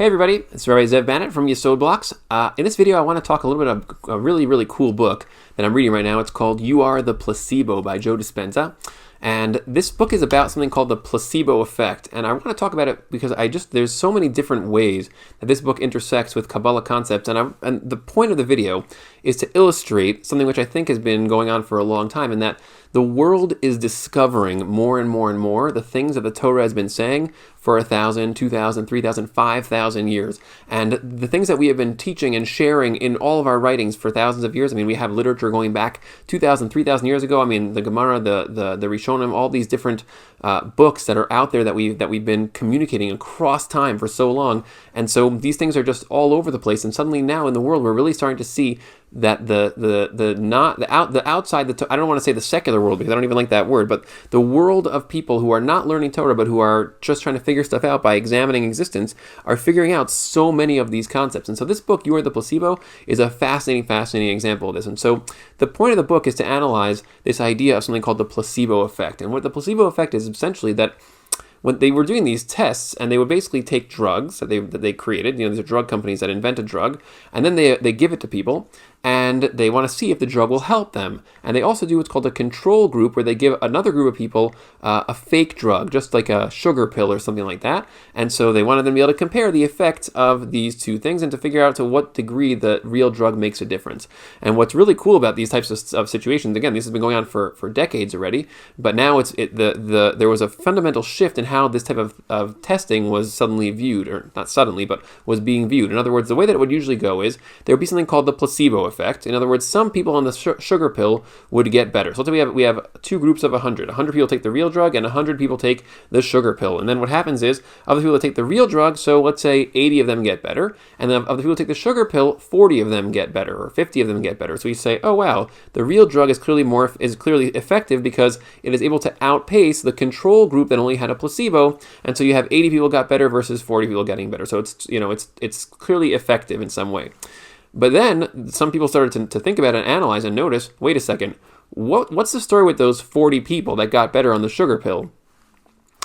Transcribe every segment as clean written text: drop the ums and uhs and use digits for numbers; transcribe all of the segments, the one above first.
Hey everybody, it's Rabbi Zev Bannett from Yesod Blocks. In this video I want to talk a little bit about a really cool book that I'm reading right now. It's called Are the Placebo by Joe Dispenza. And this book is about something called the Placebo Effect. And I want to talk about it because there's so many different ways that this book intersects with Kabbalah concepts. And the point of the video is to illustrate something which I think has been going on for a long time, and that the world is discovering more and more the things that the Torah has been saying for 1,000, 2,000, 3,000, 5,000 years. And the things that we have been teaching and sharing in all of our writings for thousands of years. I mean, we have literature going back 2,000, 3,000 years ago. I mean, the Gemara, the Rishonim, all these different books that are out there that we've been communicating across time for so long. And so these things are just all over the place. And suddenly now in the world, we're really starting to see that I don't want to say the secular world because I don't even like that word, but the world of people who are not learning Torah but who are just trying to figure stuff out by examining existence are figuring out so many of these concepts. And so this book, You Are the Placebo, is a fascinating example of this. And so the point of the book is to analyze this idea of something called the placebo effect. And what the placebo effect is essentially that when they were doing these tests, and they would basically take drugs that they created, these are drug companies that invent a drug, and then they give it to people, and they want to see if the drug will help them. And they also do what's called a control group, where they give another group of people a fake drug, just like a sugar pill or something like that. And so they wanted them to be able to compare the effects of these two things and to figure out to what degree the real drug makes a difference. And what's really cool about these types of situations, again, this has been going on for decades already, but now there was a fundamental shift in how this type of testing was suddenly viewed, or not suddenly, but was being viewed. In other words, the way that it would usually go is there would be something called the placebo effect. In other words, some people on the sugar pill would get better. So let's say we have two groups of 100. 100 people take the real drug and 100 people take the sugar pill. And then what happens is, of the people that take the real drug, so let's say 80 of them get better, and then of the people who take the sugar pill, 40 of them get better, or 50 of them get better. So you say, oh wow, the real drug is clearly effective because it is able to outpace the control group that only had a placebo, and so you have 80 people got better versus 40 people getting better. So it's clearly effective in some way. But then some people started to think about it and analyze and notice, wait a second, what's the story with those 40 people that got better on the sugar pill?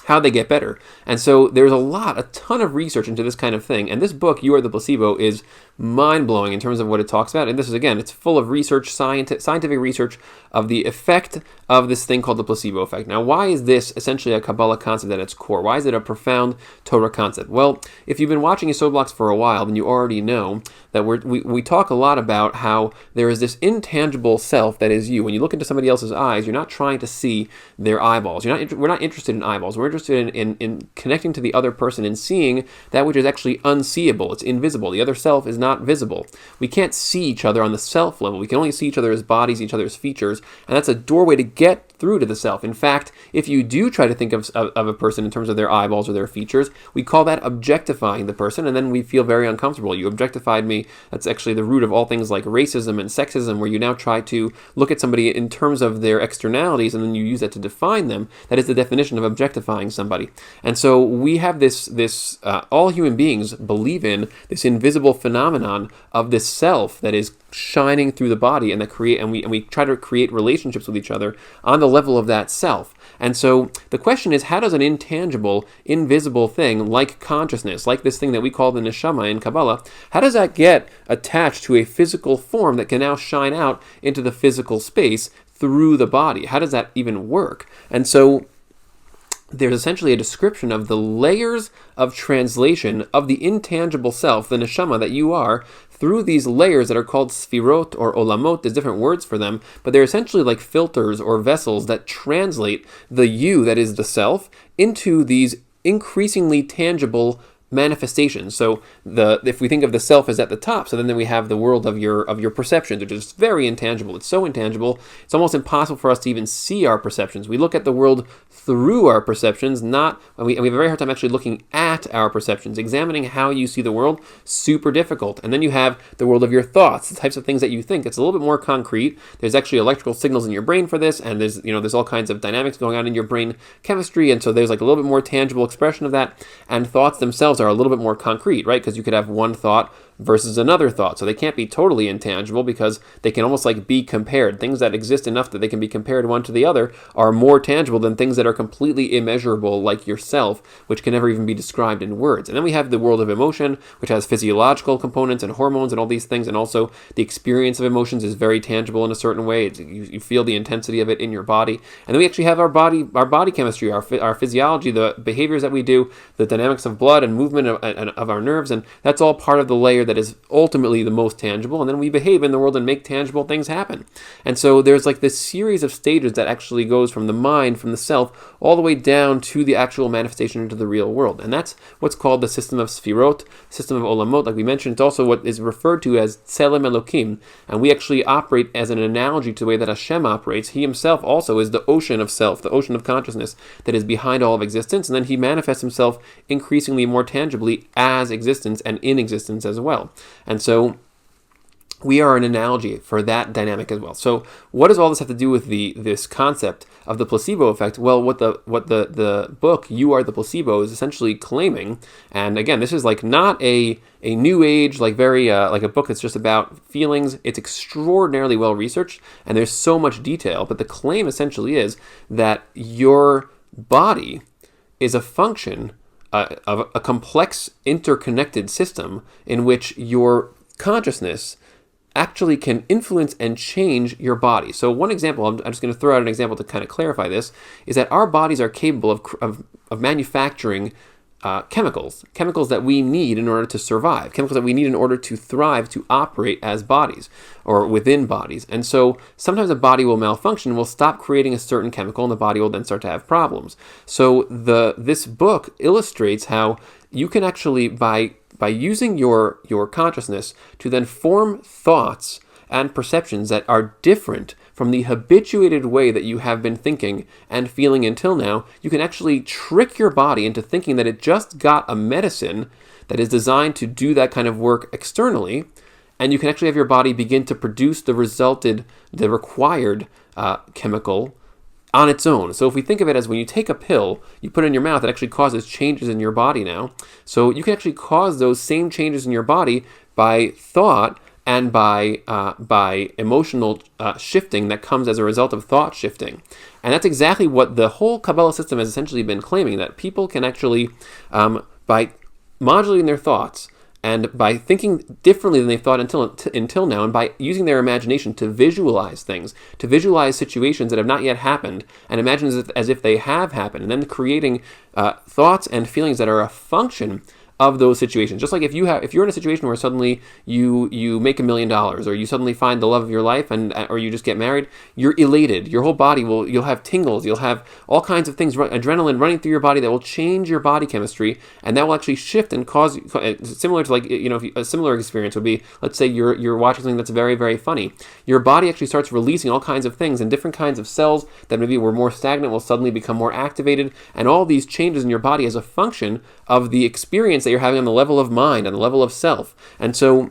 How'd they get better? And so there's a ton of research into this kind of thing. And this book, You Are the Placebo, is mind-blowing in terms of what it talks about. And this is, again, it's full of research, scientific research of the effect of this thing called the placebo effect. Now, why is this essentially a Kabbalah concept at its core? Why is it a profound Torah concept? Well, if you've been watching Yesod Blocks for a while, then you already know that we talk a lot about how there is this intangible self that is you. When you look into somebody else's eyes, you're not trying to see their eyeballs. We're not interested in eyeballs. We're interested in connecting to the other person and seeing that which is actually unseeable. It's invisible. The other self is not visible. We can't see each other on the self level. We can only see each other as bodies, each other's features, and that's a doorway to get through to the self. In fact, if you do try to think of a person in terms of their eyeballs or their features, we call that objectifying the person, and then we feel very uncomfortable. You objectified me. That's actually the root of all things like racism and sexism, where you now try to look at somebody in terms of their externalities, and then you use that to define them. That is the definition of objectifying somebody. And so we have this all human beings believe in this invisible phenomenon of this self that is shining through the body, and we try to create relationships with each other on the level of that self. And so the question is, how does an intangible, invisible thing like consciousness, like this thing that we call the neshama in Kabbalah, how does that get attached to a physical form that can now shine out into the physical space through the body? How does that even work? And so there's essentially a description of the layers of translation of the intangible self, the neshama that you are, through these layers that are called Sefirot or Olamot. There's different words for them, but they're essentially like filters or vessels that translate the you, that is the self, into these increasingly tangible manifestations. So if we think of the self as at the top, so then we have the world of your perceptions, which is very intangible. It's so intangible, it's almost impossible for us to even see our perceptions. We look at the world through our perceptions, and we have a very hard time actually looking at our perceptions. Examining how you see the world, super difficult. And then you have the world of your thoughts, the types of things that you think. It's a little bit more concrete. There's actually electrical signals in your brain for this, and there's all kinds of dynamics going on in your brain chemistry, and so there's like a little bit more tangible expression of that. And thoughts themselves are a little bit more concrete, right? Because you could have one thought versus another thought. So they can't be totally intangible because they can almost like be compared. Things that exist enough that they can be compared one to the other are more tangible than things that are completely immeasurable, like yourself, which can never even be described in words. And then we have the world of emotion, which has physiological components and hormones and all these things, and also the experience of emotions is very tangible in a certain way. You feel the intensity of it in your body. And then we actually have our body chemistry, our physiology, the behaviors that we do, the dynamics of blood and movement of our nerves, and that's all part of the layer that is ultimately the most tangible. And then we behave in the world and make tangible things happen. And so there's like this series of stages that actually goes from the mind, from the self, all the way down to the actual manifestation into the real world. And that's what's called the system of Sefirot, system of Olamot. Like we mentioned, it's also what is referred to as Tselem Elokim. And we actually operate as an analogy to the way that Hashem operates. He himself also is the ocean of self, the ocean of consciousness that is behind all of existence. And then he manifests himself increasingly more tangibly as existence and in existence as well. And so we are an analogy for that dynamic as well. So what does all this have to do with this concept of the placebo effect? Well, what the book, You Are the Placebo, is essentially claiming, and again, this is like not a new age, like very like a book that's just about feelings. It's extraordinarily well researched, and there's so much detail, but the claim essentially is that your body is a function of a complex interconnected system in which your consciousness actually can influence and change your body. So one example, I'm just going to throw out an example to kind of clarify this, is that our bodies are capable of manufacturing chemicals that we need in order to survive, chemicals that we need in order to thrive, to operate as bodies or within bodies. And so sometimes a body will malfunction, will stop creating a certain chemical, and the body will then start to have problems. So this book illustrates how you can actually, by using your consciousness to then form thoughts and perceptions that are different from the habituated way that you have been thinking and feeling until now, you can actually trick your body into thinking that it just got a medicine that is designed to do that kind of work externally, and you can actually have your body begin to produce the required chemical on its own. So if we think of it as when you take a pill, you put it in your mouth, it actually causes changes in your body now. So you can actually cause those same changes in your body by thought and by emotional shifting that comes as a result of thought shifting. And that's exactly what the whole Kabbalah system has essentially been claiming, that people can actually, by modulating their thoughts, and by thinking differently than they've thought until now, and by using their imagination to visualize things, to visualize situations that have not yet happened, and imagine as if they have happened, and then creating thoughts and feelings that are a function of those situations. Just like if you're in a situation where suddenly you make $1 million, or you suddenly find the love of your life, or you just get married, you're elated. Your whole body you'll have tingles, you'll have all kinds of things, adrenaline running through your body that will change your body chemistry, and that will actually shift and cause, similar to a similar experience would be, let's say you're watching something that's very, very funny. Your body actually starts releasing all kinds of things, and different kinds of cells that maybe were more stagnant will suddenly become more activated, and all these changes in your body as a function of the experience that you're having on the level of mind, on the level of self. And so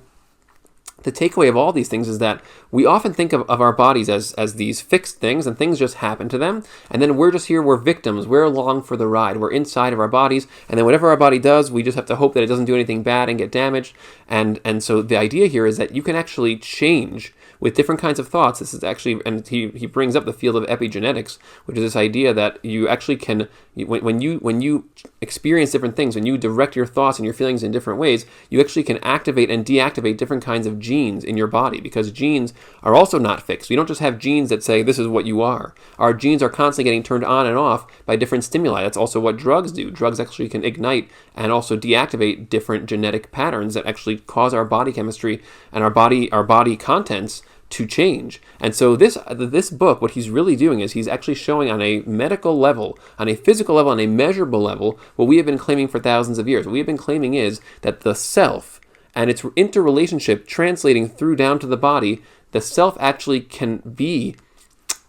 the takeaway of all these things is that we often think of our bodies as these fixed things, and things just happen to them, and then we're just here, we're victims, we're along for the ride, we're inside of our bodies, and then whatever our body does, we just have to hope that it doesn't do anything bad and get damaged. And so the idea here is that you can actually change with different kinds of thoughts. This is actually, and he brings up the field of epigenetics, which is this idea that you actually can, when you experience different things, when you direct your thoughts and your feelings in different ways, you actually can activate and deactivate different kinds of genes in your body, because genes are also not fixed. We don't just have genes that say this is what you are. Our genes are constantly getting turned on and off by different stimuli. That's also what drugs do. Drugs actually can ignite and also deactivate different genetic patterns that actually cause our body chemistry and our body contents to change. And so this book, what he's really doing is he's actually showing on a medical level, on a physical level, on a measurable level, what we have been claiming for thousands of years. What we have been claiming is that the self and its interrelationship translating through down to the body, the self actually can be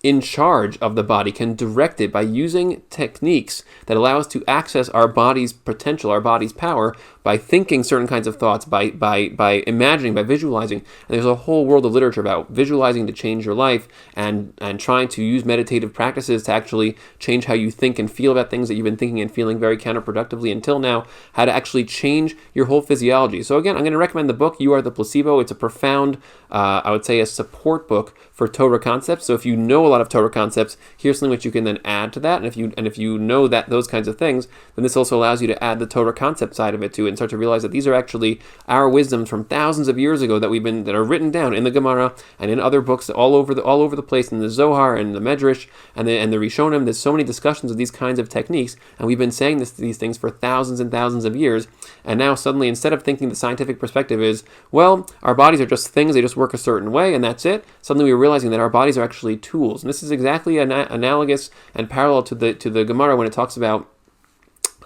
in charge of the body, can direct it by using techniques that allow us to access our body's potential, our body's power, by thinking certain kinds of thoughts, by imagining, by visualizing. And there's a whole world of literature about visualizing to change your life, and trying to use meditative practices to actually change how you think and feel about things that you've been thinking and feeling very counterproductively until now, how to actually change your whole physiology. So again, I'm going to recommend the book, You Are the Placebo. It's a profound, I would say a support book for Torah concepts. So if you know a lot of Torah concepts, here's something which you can then add to that. And if you know that those kinds of things, then this also allows you to add the Torah concept side of it too, and start to realize that these are actually our wisdoms from thousands of years ago that are written down in the Gemara and in other books all over the place, in the Zohar and the Medrash and the Rishonim. There's so many discussions of these kinds of techniques, and we've been saying these things for thousands and thousands of years. And now suddenly, instead of thinking the scientific perspective is, well, our bodies are just things, they just work a certain way and that's it, suddenly we're realizing that our bodies are actually tools. And this is exactly analogous and parallel to the Gemara when it talks about,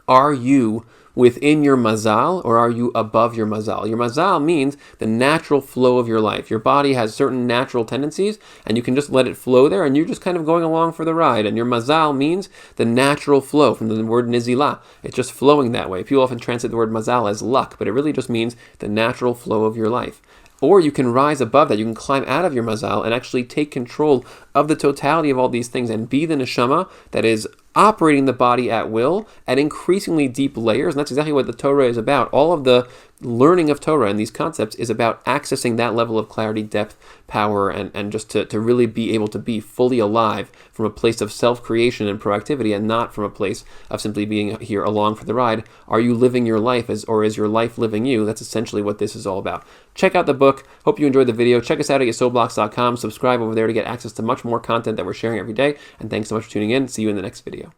are you within your mazal or are you above your mazal? Your mazal means the natural flow of your life. Your body has certain natural tendencies and you can just let it flow there and you're just kind of going along for the ride. And your mazal means the natural flow, from the word nizilah. It's just flowing that way. People often translate the word mazal as luck, but it really just means the natural flow of your life. Or you can rise above that. You can climb out of your mazal and actually take control of the totality of all these things and be the neshama that is operating the body at will at increasingly deep layers. And that's exactly what the Torah is about. All of the learning of Torah and these concepts is about accessing that level of clarity, depth, power, and just to really be able to be fully alive from a place of self-creation and proactivity, and not from a place of simply being here along for the ride. Are you living your life, or is your life living you? That's essentially what this is all about. Check out the book. Hope you enjoyed the video. Check us out at YesodBlocks.com. Subscribe over there to get access to much more content that we're sharing every day. And thanks so much for tuning in. See you in the next video.